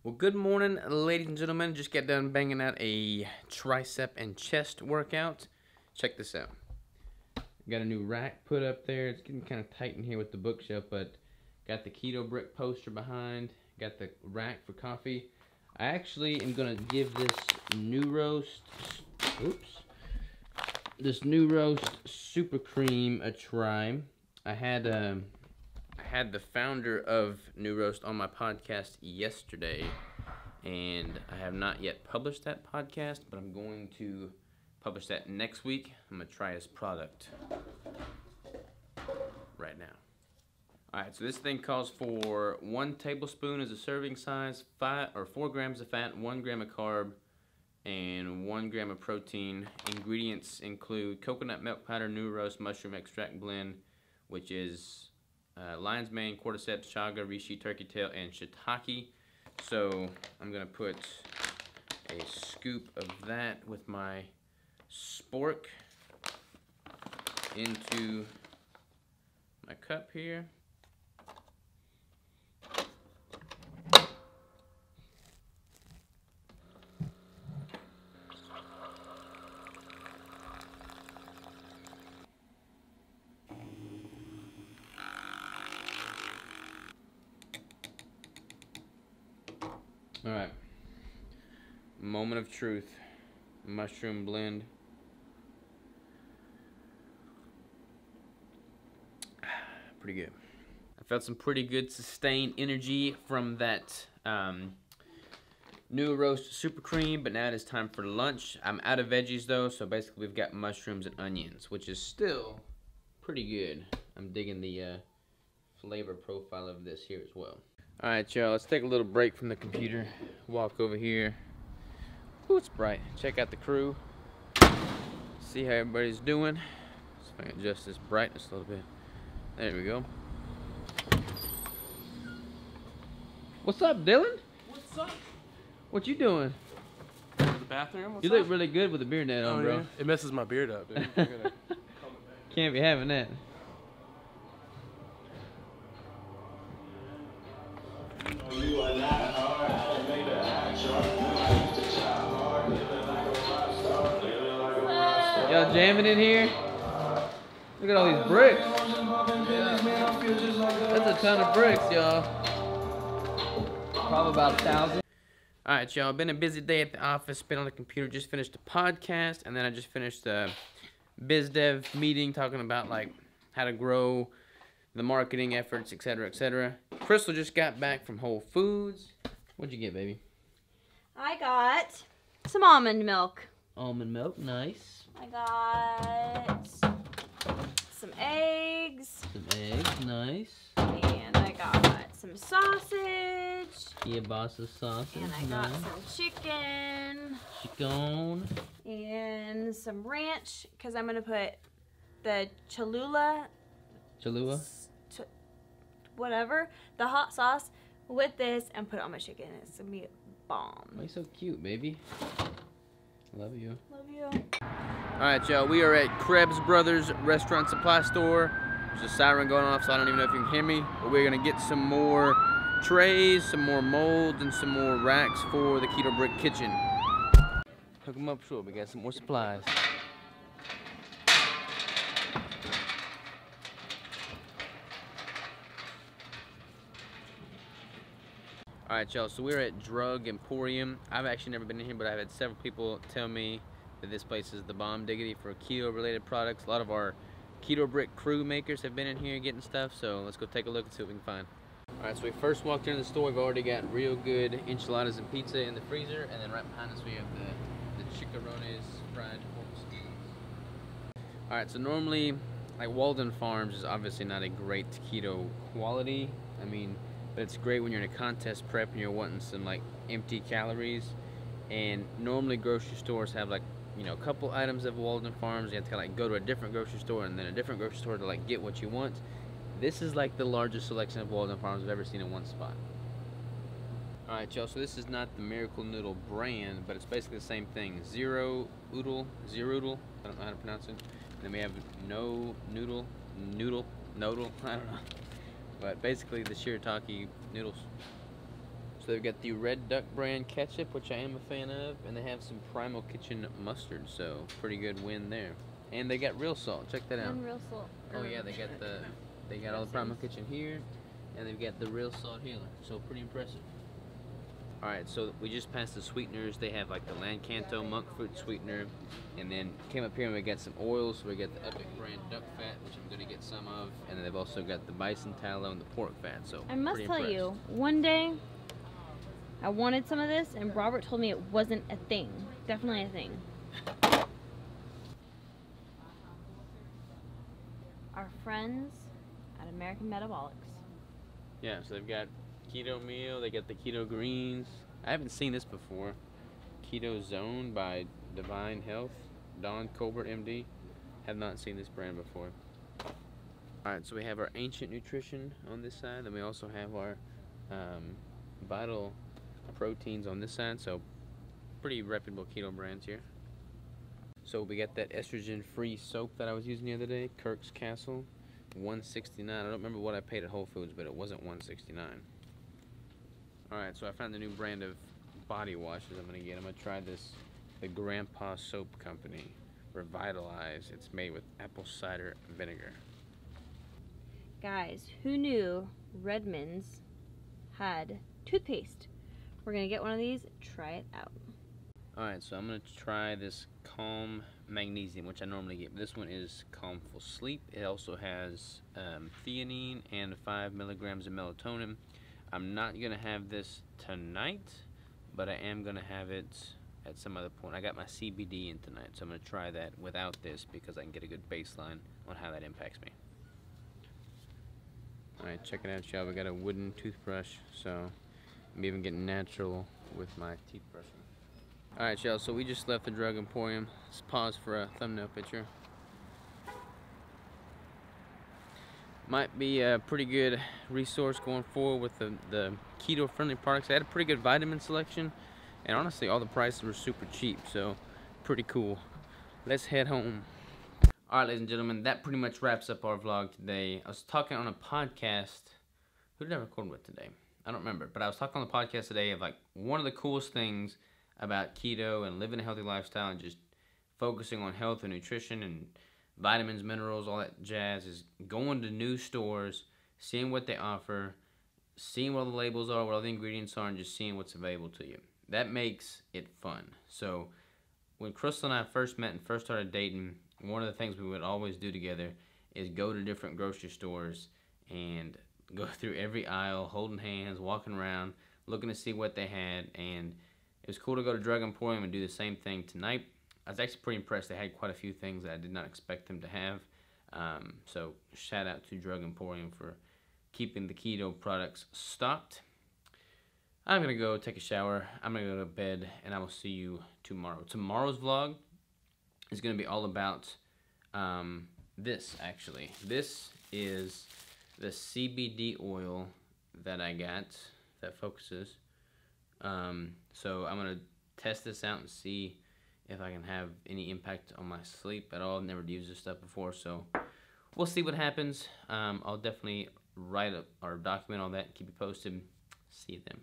Well, good morning, ladies and gentlemen. Just got done banging out a tricep and chest workout. Check this out. Got a new rack put up there. It's getting kind of tight in here with the bookshelf, but got the keto brick poster behind. Got the rack for coffee. I actually am gonna give this new roast, super cream a try. I had the founder of New Roast on my podcast yesterday, and I have not yet published that podcast, but I'm going to publish that next week. I'm going to try his product right now. Alright, so this thing calls for 1 tablespoon as a serving size, 4 grams of fat, 1 gram of carb, and 1 gram of protein. Ingredients include coconut milk powder, New Roast mushroom extract blend, which is lion's mane, cordyceps, chaga, reishi, turkey tail, and shiitake. So I'm gonna put a scoop of that with my spork into my cup here. Alright, moment of truth, mushroom blend. Pretty good. I felt some pretty good sustained energy from that New Roast Super Cream, but now it is time for lunch. I'm out of veggies though, so basically we've got mushrooms and onions, which is still pretty good. I'm digging the flavor profile of this here as well. Alright, y'all, let's take a little break from the computer. Walk over here. Ooh, it's bright. Check out the crew. See how everybody's doing. See if I can adjust this brightness a little bit. There we go. What's up, Dylan? What's up? What you doing? To the bathroom? What's You look really good with a beard net on, bro. Yeah. It messes my beard up, dude. Can't be having that. Y'all jamming in here? Look at all these bricks. That's a ton of bricks, y'all. Probably about 1,000. Alright, y'all. Been a busy day at the office. Been on the computer. Just finished a podcast. And then I just finished a biz dev meeting talking about like how to grow the marketing efforts, etc., etc. Crystal just got back from Whole Foods. What'd you get, baby? I got some almond milk. Almond milk, nice. I got some eggs. Some eggs, nice. And I got some sausage. Kielbasa sausage, And I got some chicken. Chicken. And some ranch, because I'm going to put the Cholula, whatever, the hot sauce with this and put it on my chicken. It's going to be a bomb. Why are you so cute, baby? Love you. Love you. Alright, y'all, we are at Krebs Brothers Restaurant Supply Store. There's a siren going off, so I don't even know if you can hear me. But we're going to get some more trays, some more molds, and some more racks for the Keto Brick Kitchen. Hook them up short, we got some more supplies. Alright, y'all, so we're at Drug Emporium. I've actually never been in here, but I've had several people tell me that this place is the bomb diggity for keto-related products. A lot of our Keto Brick crew makers have been in here getting stuff, so let's go take a look and see what we can find. Alright, so we first walked into the store. We've already got real good enchiladas and pizza in the freezer, and then right behind us we have the chicharrones fried pork skins. Alright, so normally, like Walden Farms is obviously not a great keto quality. I mean, but it's great when you're in a contest prep and you're wanting some like empty calories. And normally grocery stores have like, you know, a couple items of Walden Farms. You have to kind of like go to a different grocery store and then a different grocery store to like get what you want. This is like the largest selection of Walden Farms I've ever seen in one spot. Alright, y'all, so this is not the Miracle Noodle brand, but it's basically the same thing. Zero Oodle, I don't know how to pronounce it. And then we have No Noodle, I don't know. But basically the shiitake noodles. So So they've got the Red Duck brand ketchup, which I am a fan of, and they have some Primal Kitchen mustard, so pretty good win there. And they got real salt. Check that out. And real salt. Oh yeah, they got all the Primal Kitchen here, and they've got the real salt here. So pretty impressive. All right, so we just passed the sweeteners. They have like the Lancanto monk fruit sweetener, and then came up here and we got some oils. So we got the Epic brand duck fat, which I'm gonna get some of, and then they've also got the bison tallow and the pork fat. So I must pretty tell impressed. you, one day I wanted some of this, and Robert told me it wasn't a thing. Definitely a thing. Our friends at American Metabolics. Yeah, so they've got keto meal, they got the keto greens. I haven't seen this before. Keto Zone by Divine Health, Don Colbert MD. Have not seen this brand before. Alright, so we have our Ancient Nutrition on this side, then we also have our Vital Proteins on this side, so pretty reputable keto brands here. So we got that estrogen-free soap that I was using the other day, Kirk's Castle, $169. I don't remember what I paid at Whole Foods, but it wasn't $169. Alright, so I found the new brand of body washes I'm gonna get. I'm gonna try this, the Grandpa Soap Company, Revitalize. It's made with apple cider vinegar. Guys, who knew Redmond's had toothpaste? We're gonna get one of these, try it out. Alright, so I'm gonna try this Calm Magnesium, which I normally get. This one is Calm for Sleep. It also has theanine and 5 milligrams of melatonin. I'm not gonna have this tonight, but I am gonna have it at some other point. I got my CBD in tonight, so I'm gonna try that without this because I can get a good baseline on how that impacts me. Alright, check it out, y'all. We got a wooden toothbrush, so I'm even getting natural with my teeth brushing. Alright, y'all, so we just left the Drug Emporium. Let's pause for a thumbnail picture. Might be a pretty good resource going forward with the keto-friendly products. They had a pretty good vitamin selection, and honestly, all the prices were super cheap, so pretty cool. Let's head home. Alright, ladies and gentlemen, that pretty much wraps up our vlog today. I was talking on a podcast. Who did I record with today? I don't remember, but I was talking on the podcast today of like one of the coolest things about keto and living a healthy lifestyle and just focusing on health and nutrition and vitamins, minerals, all that jazz is going to new stores, seeing what they offer, seeing what all the labels are, what all the ingredients are, and just seeing what's available to you. That makes it fun. So when Crystal and I first met and first started dating, one of the things we would always do together is go to different grocery stores and go through every aisle, holding hands, walking around, looking to see what they had. And it was cool to go to Drug Emporium and do the same thing tonight. I was actually pretty impressed. They had quite a few things that I did not expect them to have. So shout out to Drug Emporium for keeping the keto products stocked. I'm going to go take a shower. I'm going to go to bed, and I will see you tomorrow. Tomorrow's vlog is going to be all about this, actually. This is the CBD oil that I got that focuses. So I'm going to test this out and see if I can have any impact on my sleep at all. I've never used this stuff before, so we'll see what happens. I'll definitely write up or document all that and keep you posted. See you then.